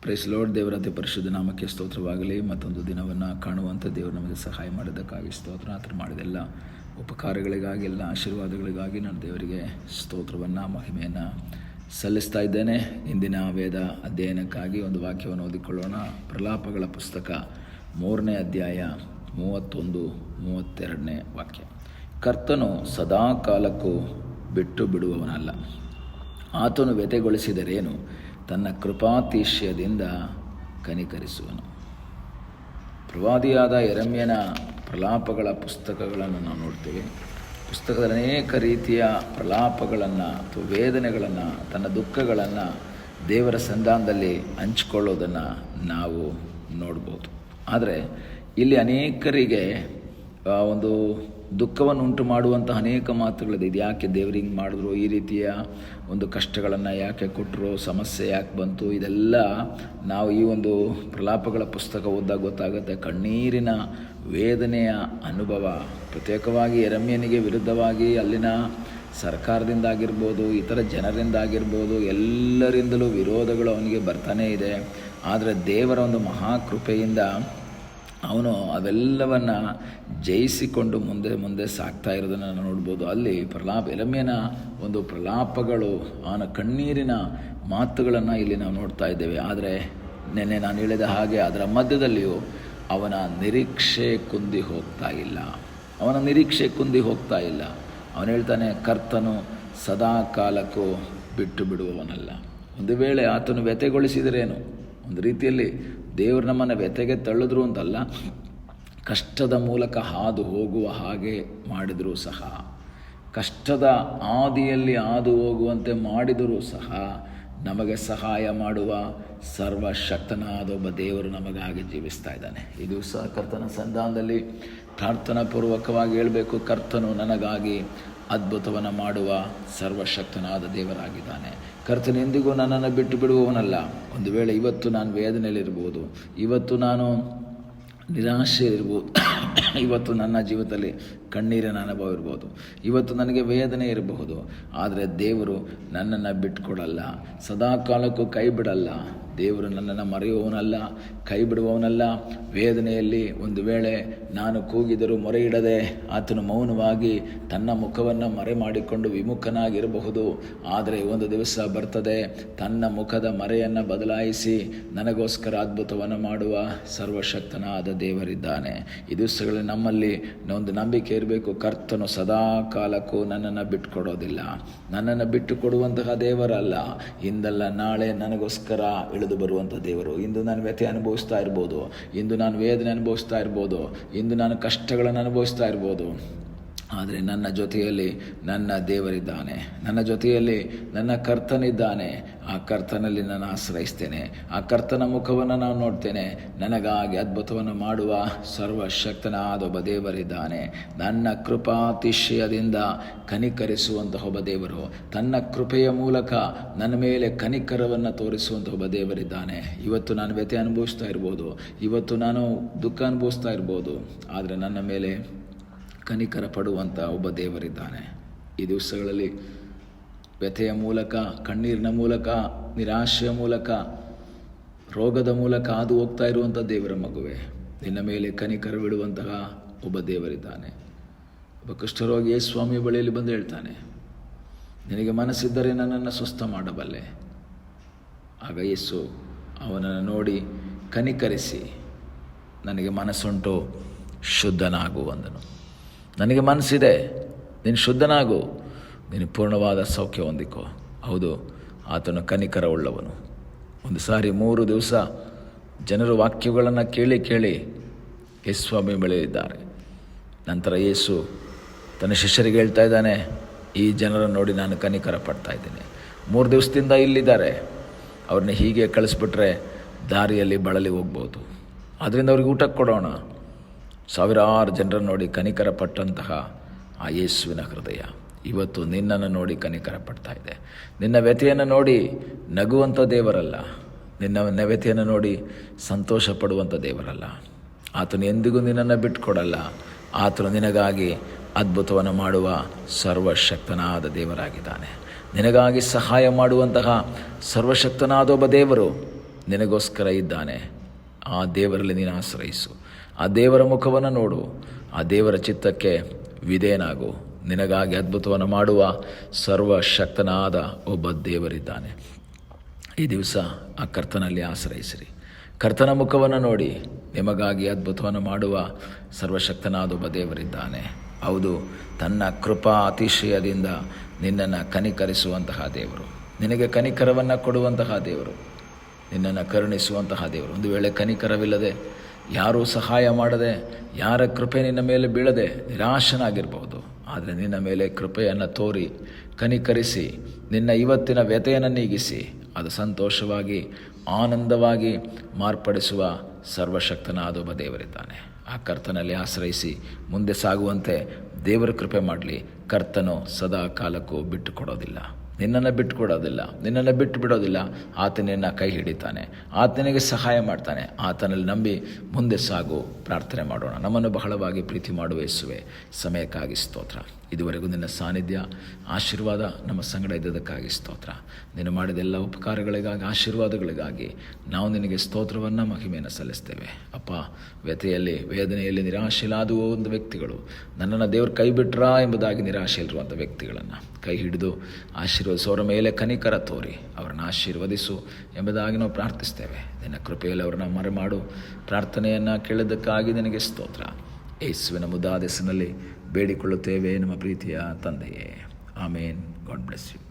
Price lord. ದೇವರ ಅತಿ ಪರಿಶುದ್ಧ ನಾಮಕ್ಕೆ ಸ್ತೋತ್ರವಾಗಲಿ. ಮತ್ತೊಂದು ದಿನವನ್ನು ಕಾಣುವಂಥ ದೇವರು ನಮಗೆ ಸಹಾಯ ಮಾಡಿದ್ದಕ್ಕಾಗಿ ಸ್ತೋತ್ರ. ಆತನು ಮಾಡಿದೆಲ್ಲ ಉಪಕಾರಗಳಿಗಾಗಿ, ಎಲ್ಲ ಆಶೀರ್ವಾದಗಳಿಗಾಗಿ ನಾನು ದೇವರಿಗೆ ಸ್ತೋತ್ರವನ್ನು, ಮಹಿಮೆಯನ್ನು ಸಲ್ಲಿಸ್ತಾ ಇದ್ದೇನೆ. ಇಂದಿನ ವೇದ ಅಧ್ಯಯನಕ್ಕಾಗಿ ಒಂದು ವಾಕ್ಯವನ್ನು ಓದಿಕೊಳ್ಳೋಣ. ಪ್ರಲಾಪಗಳ ಪುಸ್ತಕ 3ನೇ ಅಧ್ಯಾಯ 31-32ನೇ ವಾಕ್ಯ. ಕರ್ತನು ಸದಾ ಕಾಲಕ್ಕೂ ಬಿಟ್ಟು ಬಿಡುವವನಲ್ಲ. ಆತನು ವ್ಯಥೆಗೊಳಿಸಿದರೇನು, ತನ್ನ ಕೃಪಾತಿಶಯದಿಂದ ಕನಿಕರಿಸುವನು. ಪ್ರವಾದಿಯಾದ ಯೆರೆಮೀಯನ ಪ್ರಲಾಪಗಳ ಪುಸ್ತಕಗಳನ್ನು ನಾವು ನೋಡ್ತೇವೆ. ಪುಸ್ತಕದಲ್ಲಿ ಅನೇಕ ರೀತಿಯ ಪ್ರಲಾಪಗಳನ್ನು ಅಥವಾ ವೇದನೆಗಳನ್ನು, ತನ್ನ ದುಃಖಗಳನ್ನು ದೇವರ ಸಂಧಾನದಲ್ಲಿ ಹಂಚಿಕೊಳ್ಳೋದನ್ನು ನಾವು ನೋಡ್ಬೋದು. ಆದರೆ ಇಲ್ಲಿ ಅನೇಕರಿಗೆ ಒಂದು ದುಃಖವನ್ನು ಉಂಟು ಮಾಡುವಂಥ ಅನೇಕ ಮಾತುಗಳಿದೆ. ಇದು ಯಾಕೆ ದೇವರು ಹಿಂಗೆ ಮಾಡಿದ್ರು, ಈ ರೀತಿಯ ಒಂದು ಕಷ್ಟಗಳನ್ನು ಯಾಕೆ ಕೊಟ್ಟರು, ಸಮಸ್ಯೆ ಯಾಕೆ ಬಂತು, ಇದೆಲ್ಲ ನಾವು ಈ ಒಂದು ಪ್ರಲಾಪಗಳ ಪುಸ್ತಕ ಓದಿದಾಗ ಗೊತ್ತಾಗುತ್ತೆ. ಕಣ್ಣೀರಿನ ವೇದನೆಯ ಅನುಭವ ಪ್ರತ್ಯೇಕವಾಗಿ ಯೆರೆಮೀಯನಿಗೆ ವಿರುದ್ಧವಾಗಿ ಅಲ್ಲಿನ ಸರ್ಕಾರದಿಂದ ಆಗಿರ್ಬೋದು, ಇತರ ಜನರಿಂದ ಆಗಿರ್ಬೋದು, ಎಲ್ಲರಿಂದಲೂ ವಿರೋಧಗಳು ಅವನಿಗೆ ಬರ್ತಾನೇ ಇದೆ. ಆದರೆ ದೇವರ ಒಂದು ಮಹಾಕೃಪೆಯಿಂದ ಅವನು ಅವೆಲ್ಲವನ್ನು ಜಯಿಸಿಕೊಂಡು ಮುಂದೆ ಸಾಗ್ತಾ ಇರೋದನ್ನು ನಾವು ನೋಡ್ಬೋದು. ಅಲ್ಲಿ ಯೆರೆಮೀಯನ ಒಂದು ಪ್ರಲಾಪಗಳು, ಅವನ ಕಣ್ಣೀರಿನ ಮಾತುಗಳನ್ನು ಇಲ್ಲಿ ನಾವು ನೋಡ್ತಾ ಇದ್ದೇವೆ. ಆದರೆ ನೆನ್ನೆ ನಾನು ಹೇಳಿದ ಹಾಗೆ ಅದರ ಮಧ್ಯದಲ್ಲಿಯೂ ಅವನ ನಿರೀಕ್ಷೆ ಕುಂದಿ ಹೋಗ್ತಾ ಇಲ್ಲ. ಅವನು ಹೇಳ್ತಾನೆ, ಕರ್ತನು ಸದಾ ಕಾಲಕ್ಕೂ ಬಿಟ್ಟು ಬಿಡುವವನಲ್ಲ. ಒಂದು ವೇಳೆ ಆತನು ವ್ಯಥೆಗೊಳಿಸಿದರೇನು, ಒಂದು ರೀತಿಯಲ್ಲಿ ದೇವರು ನಮ್ಮನ್ನು ವ್ಯಥೆಗೆ ತಳ್ಳಿದ್ರು ಅಂತಲ್ಲ, ಕಷ್ಟದ ಮೂಲಕ ಹಾದು ಹೋಗುವ ಹಾಗೆ ಮಾಡಿದರೂ ಸಹ, ಕಷ್ಟದ ಹಾದಿಯಲ್ಲಿ ಹಾದು ಹೋಗುವಂತೆ ಮಾಡಿದರೂ ಸಹ ನಮಗೆ ಸಹಾಯ ಮಾಡುವ ಸರ್ವಶಕ್ತನಾದ ಒಬ್ಬ ದೇವರು ನಮಗಾಗಿ ಜೀವಿಸ್ತಾ ಇದ್ದಾನೆ. ಇದು ಸಹ ಕರ್ತನ ಸಂಧಾನದಲ್ಲಿ ಪ್ರಾರ್ಥನಾಪೂರ್ವಕವಾಗಿ ಹೇಳಬೇಕು. ಕರ್ತನು ನನಗಾಗಿ ಅದ್ಭುತವನ್ನು ಮಾಡುವ ಸರ್ವಶಕ್ತನಾದ ದೇವರಾಗಿದ್ದಾನೆ. ಕರ್ತನು ಎಂದಿಗೂ ನನ್ನನ್ನು ಬಿಟ್ಟು ಬಿಡುವವನಲ್ಲ. ಒಂದು ವೇಳೆ ಇವತ್ತು ನಾನು ವೇದನೆಯಲ್ಲಿರ್ಬೋದು, ಇವತ್ತು ನಾನು ನಿರಾಶೆ ಇರ್ಬೋದು, ಇವತ್ತು ನನ್ನ ಜೀವಿತದಲ್ಲಿ ಕಣ್ಣೀರಿನ ಅನುಭವ ಇರ್ಬೋದು, ಇವತ್ತು ನನಗೆ ವೇದನೆ ಇರಬಹುದು. ಆದರೆ ದೇವರು ನನ್ನನ್ನು ಬಿಟ್ಕೊಡಲ್ಲ, ಸದಾ ಕಾಲಕ್ಕೂ ಕೈ ಬಿಡಲ್ಲ. ದೇವರು ನನ್ನನ್ನು ಮರೆಯುವವನಲ್ಲ, ಕೈ ಬಿಡುವವನಲ್ಲ. ವೇದನೆಯಲ್ಲಿ ಒಂದು ವೇಳೆ ನಾನು ಕೂಗಿದರೂ ಮೊರೆ ಇಡದೆ ಆತನು ಮೌನವಾಗಿ ತನ್ನ ಮುಖವನ್ನು ಮರೆ ಮಾಡಿಕೊಂಡು ವಿಮುಖನಾಗಿರಬಹುದು. ಆದರೆ ಒಂದು ದಿವಸ ಬರ್ತದೆ, ತನ್ನ ಮುಖದ ಮರೆಯನ್ನು ಬದಲಾಯಿಸಿ ನನಗೋಸ್ಕರ ಅದ್ಭುತವನ್ನು ಮಾಡುವ ಸರ್ವಶಕ್ತನಾದ ದೇವರಿದ್ದಾನೆ. ಈ ದಿವಸಗಳಲ್ಲಿ ನಮ್ಮಲ್ಲಿ ಒಂದು ನಂಬಿಕೆ ಇರಬೇಕು. ಕರ್ತನು ಸದಾ ಕಾಲಕ್ಕೂ ನನ್ನನ್ನು ಬಿಟ್ಟುಕೊಡೋದಿಲ್ಲ, ನನ್ನನ್ನು ಬಿಟ್ಟು ಕೊಡುವಂತಹ ದೇವರಲ್ಲ. ಇಂದಲ್ಲ ನಾಳೆ ನನಗೋಸ್ಕರ ಇಳಿದು ಬರುವಂಥ ದೇವರು. ಇಂದು ನಾನು ವ್ಯಥೆ ಅನುಭವಿಸ್ತಾ ಇರ್ಬೋದು, ಇಂದು ನಾನು ವೇದನೆ ಅನುಭವಿಸ್ತಾ ಇರ್ಬೋದು, ಇಂದು ನಾನು ಕಷ್ಟಗಳನ್ನು ಅನುಭವಿಸ್ತಾ ಇರ್ಬೋದು. ಆದರೆ ನನ್ನ ಜೊತೆಯಲ್ಲಿ ನನ್ನ ದೇವರಿದ್ದಾನೆ, ನನ್ನ ಜೊತೆಯಲ್ಲಿ ನನ್ನ ಕರ್ತನಿದ್ದಾನೆ. ಆ ಕರ್ತನಲ್ಲಿ ನಾನು ಆಶ್ರಯಿಸ್ತೇನೆ, ಆ ಕರ್ತನ ಮುಖವನ್ನು ನಾನು ನೋಡ್ತೇನೆ. ನನಗಾಗಿ ಅದ್ಭುತವನ್ನು ಮಾಡುವ ಸರ್ವಶಕ್ತನಾದ ಒಬ್ಬ ದೇವರಿದ್ದಾನೆ. ನನ್ನ ಕೃಪಾತಿಶಯದಿಂದ ಕನಿಕರಿಸುವಂತಹ ಒಬ್ಬ ದೇವರು, ತನ್ನ ಕೃಪೆಯ ಮೂಲಕ ನನ್ನ ಮೇಲೆ ಕನಿಕರವನ್ನು ತೋರಿಸುವಂತಹ ಒಬ್ಬ ದೇವರಿದ್ದಾನೆ. ಇವತ್ತು ನಾನು ವ್ಯಥೆ ಅನುಭವಿಸ್ತಾ ಇರ್ಬೋದು, ಇವತ್ತು ನಾನು ದುಃಖ ಅನುಭವಿಸ್ತಾ ಇರ್ಬೋದು, ಆದರೆ ನನ್ನ ಮೇಲೆ ಕನಿಕರ ಪಡುವಂಥ ಒಬ್ಬ ದೇವರಿದ್ದಾನೆ. ಈ ದಿವಸಗಳಲ್ಲಿ ವ್ಯಥೆಯ ಮೂಲಕ, ಕಣ್ಣೀರಿನ ಮೂಲಕ, ನಿರಾಶೆಯ ಮೂಲಕ, ರೋಗದ ಮೂಲಕ ಹಾದು ಹೋಗ್ತಾ ಇರುವಂಥ ದೇವರ ಮಗುವೆ, ನಿನ್ನ ಮೇಲೆ ಕನಿಕರ ಬಿಡುವಂತಹ ಒಬ್ಬ ದೇವರಿದ್ದಾನೆ. ಒಬ್ಬ ಕುಷ್ಠರೋಗಿ ಯೇಸುಸ್ವಾಮಿಯ ಬಳಿಯಲ್ಲಿ ಬಂದು ಹೇಳ್ತಾನೆ, ನಿನಗೆ ಮನಸ್ಸಿದ್ದರೆ ನನ್ನನ್ನು ಸ್ವಸ್ಥ ಮಾಡಬಲ್ಲೆ. ಆಗ ಯೇಸು ಅವನನ್ನು ನೋಡಿ ಕನಿಕರಿಸಿ, ನನಗೆ ಮನಸ್ಸುಂಟು, ಶುದ್ಧನಾಗು ಅಂದನು. ನನಗೆ ಮನಸ್ಸಿದೆ, ನೀನು ಶುದ್ಧನಾಗು, ನೀನು ಪೂರ್ಣವಾದ ಸೌಖ್ಯ ಹೊಂದಿಕೋ. ಹೌದು, ಆತನು ಕನಿಕರ ಉಳ್ಳವನು. ಒಂದು ಸಾರಿ 3 ದಿವಸ ಜನರು ವಾಕ್ಯಗಳನ್ನು ಕೇಳಿ ಯೇಸುಸ್ವಾಮಿ ಬೆಳೆದಿದ್ದಾರೆ. ನಂತರ ಯೇಸು ತನ್ನ ಶಿಷ್ಯರಿಗೆ ಹೇಳ್ತಾ ಇದ್ದಾನೆ, ಈ ಜನರನ್ನು ನೋಡಿ ನಾನು ಕನಿಕರ ಪಡ್ತಾ ಇದ್ದೀನಿ. 3 ದಿವಸದಿಂದ ಇಲ್ಲಿದ್ದಾರೆ, ಅವ್ರನ್ನ ಹೀಗೆ ಕಳಿಸ್ಬಿಟ್ರೆ ದಾರಿಯಲ್ಲಿ ಬಳಲಿ ಹೋಗ್ಬೋದು. ಆದ್ದರಿಂದ ಅವ್ರಿಗೆ ಊಟಕ್ಕೆ ಕೊಡೋಣ. ಸಾವಿರಾರು ಜನರನ್ನು ನೋಡಿ ಕನಿಕರ ಪಟ್ಟಂತಹ ಆ ಯೇಸುವಿನ ಹೃದಯ ಇವತ್ತು ನಿನ್ನನ್ನು ನೋಡಿ ಕನಿಕರ ಪಡ್ತಾ ಇದೆ. ನಿನ್ನ ವ್ಯಥೆಯನ್ನು ನೋಡಿ ನಗುವಂಥ ದೇವರಲ್ಲ, ನಿನ್ನ ವ್ಯಥೆಯನ್ನು ನೋಡಿ ಸಂತೋಷ ಪಡುವಂಥ ದೇವರಲ್ಲ. ಆತನು ಎಂದಿಗೂ ನಿನ್ನನ್ನು ಬಿಟ್ಟುಕೊಡಲ್ಲ. ಆತನು ನಿನಗಾಗಿ ಅದ್ಭುತವನ್ನು ಮಾಡುವ ಸರ್ವಶಕ್ತನಾದ ದೇವರಾಗಿದ್ದಾನೆ. ನಿನಗಾಗಿ ಸಹಾಯ ಮಾಡುವಂತಹ ಸರ್ವಶಕ್ತನಾದ ಒಬ್ಬ ದೇವರು ನಿನಗೋಸ್ಕರ ಇದ್ದಾನೆ. ಆ ದೇವರಲ್ಲಿ ನೀನು ಆಶ್ರಯಿಸು. ಆ ದೇವರ ಮುಖವನ್ನು ನೋಡು. ಆ ದೇವರ ಚಿತ್ತಕ್ಕೆ ವಿಧೇಯನಾಗು. ನಿನಗಾಗಿ ಅದ್ಭುತವನ್ನು ಮಾಡುವ ಸರ್ವಶಕ್ತನಾದ ಒಬ್ಬ ದೇವರಿದ್ದಾನೆ. ಈ ದಿವಸ ಆ ಕರ್ತನಲ್ಲಿ ಆಶ್ರಯಿಸಿರಿ. ಕರ್ತನ ಮುಖವನ್ನು ನೋಡಿ ನಿಮಗಾಗಿ ಅದ್ಭುತವನ್ನು ಮಾಡುವ ಸರ್ವಶಕ್ತನಾದ ಒಬ್ಬ ದೇವರಿದ್ದಾನೆ. ಹೌದು, ತನ್ನ ಕೃಪಾ ಅತಿಶಯದಿಂದ ನಿನ್ನನ್ನು ಕನಿಕರಿಸುವಂತಹ ದೇವರು, ನಿನಗೆ ಕನಿಕರವನ್ನು ಕೊಡುವಂತಹ ದೇವರು, ನಿನ್ನನ್ನು ಕರುಣಿಸುವಂತಹ ದೇವರು. ಒಂದು ವೇಳೆ ಕನಿಕರವಿಲ್ಲದೆ, ಯಾರೂ ಸಹಾಯ ಮಾಡದೆ, ಯಾರ ಕೃಪೆ ನಿನ್ನ ಮೇಲೆ ಬೀಳದೆ ನಿರಾಶನಾಗಿರ್ಬೋದು. ಆದರೆ ನಿನ್ನ ಮೇಲೆ ಕೃಪೆಯನ್ನು ತೋರಿ ಕನಿಕರಿಸಿ ನಿನ್ನ ಇವತ್ತಿನ ವ್ಯಥೆಯನ್ನು ನೀಗಿಸಿ ಅದು ಸಂತೋಷವಾಗಿ ಆನಂದವಾಗಿ ಮಾರ್ಪಡಿಸುವ ಸರ್ವಶಕ್ತನಾದ ಒಬ್ಬ ದೇವರಿದ್ದಾನೆ. ಆ ಕರ್ತನಲ್ಲಿ ಆಶ್ರಯಿಸಿ ಮುಂದೆ ಸಾಗುವಂತೆ ದೇವರ ಕೃಪೆ ಮಾಡಲಿ. ಕರ್ತನು ಸದಾ ಕಾಲಕ್ಕೂ ಬಿಟ್ಟು ಕೊಡೋದಿಲ್ಲ, ನಿನ್ನನ್ನು ಬಿಟ್ಟು ಕೊಡೋದಿಲ್ಲ, ನಿನ್ನನ್ನು ಬಿಟ್ಟು ಬಿಡೋದಿಲ್ಲ. ಆತನನ್ನು ಕೈ ಹಿಡಿತಾನೆ, ಆತನಿಗೆ ಸಹಾಯ ಮಾಡ್ತಾನೆ. ಆತನಲ್ಲಿ ನಂಬಿ ಮುಂದೆ ಸಾಗು. ಪ್ರಾರ್ಥನೆ ಮಾಡೋಣ. ನಮ್ಮನ್ನು ಬಹಳವಾಗಿ ಪ್ರೀತಿ ಮಾಡುವ ಯೇಸುವೆ, ಸಮಯಕ್ಕಾಗಿ ಸ್ತೋತ್ರ. ಇದುವರೆಗೂ ನಿನ್ನ ಸಾನ್ನಿಧ್ಯ ಆಶೀರ್ವಾದ ನಮ್ಮ ಸಂಗಡ ಇದ್ದದಕ್ಕಾಗಿ ಸ್ತೋತ್ರ. ನೀನು ಮಾಡಿದ ಎಲ್ಲ ಉಪಕಾರಗಳಿಗಾಗಿ, ಆಶೀರ್ವಾದಗಳಿಗಾಗಿ ನಾವು ನಿನಗೆ ಸ್ತೋತ್ರವನ್ನು, ಮಹಿಮೆಯನ್ನು ಸಲ್ಲಿಸ್ತೇವೆ. ಅಪ್ಪ, ವ್ಯಥೆಯಲ್ಲಿ, ವೇದನೆಯಲ್ಲಿ ನಿರಾಶೆಲಾದುವ ಒಂದು ವ್ಯಕ್ತಿಗಳು, ನನ್ನನ್ನು ದೇವರು ಕೈ ಬಿಟ್ರಾ ಎಂಬುದಾಗಿ ನಿರಾಶೆಯಲ್ಲಿರುವಂಥ ವ್ಯಕ್ತಿಗಳನ್ನು ಕೈ ಹಿಡಿದು ಆಶೀರ್ವದಿಸೋರ ಮೇಲೆ ಕನಿಕರ ತೋರಿ ಅವರನ್ನು ಆಶೀರ್ವದಿಸು ಎಂಬುದಾಗಿ ನಾವು ಪ್ರಾರ್ಥಿಸ್ತೇವೆ. ನಿನ್ನ ಕೃಪೆಯಲ್ಲಿ ಅವರನ್ನು ಮರೆಮಾಡು. ಪ್ರಾರ್ಥನೆಯನ್ನು ಕೇಳಿದ್ದಕ್ಕಾಗಿ ನಿನಗೆ ಸ್ತೋತ್ರ. ಯೇಸುವಿನ ಮುದ್ದಾದ ಹೆಸರಿನಲ್ಲಿ ಬೇಡಿಕೊಳ್ಳುತ್ತೇವೆ ನಮ್ಮ ಪ್ರೀತಿಯ ತಂದೆಯೇ. ಆಮೇನ್. God bless you.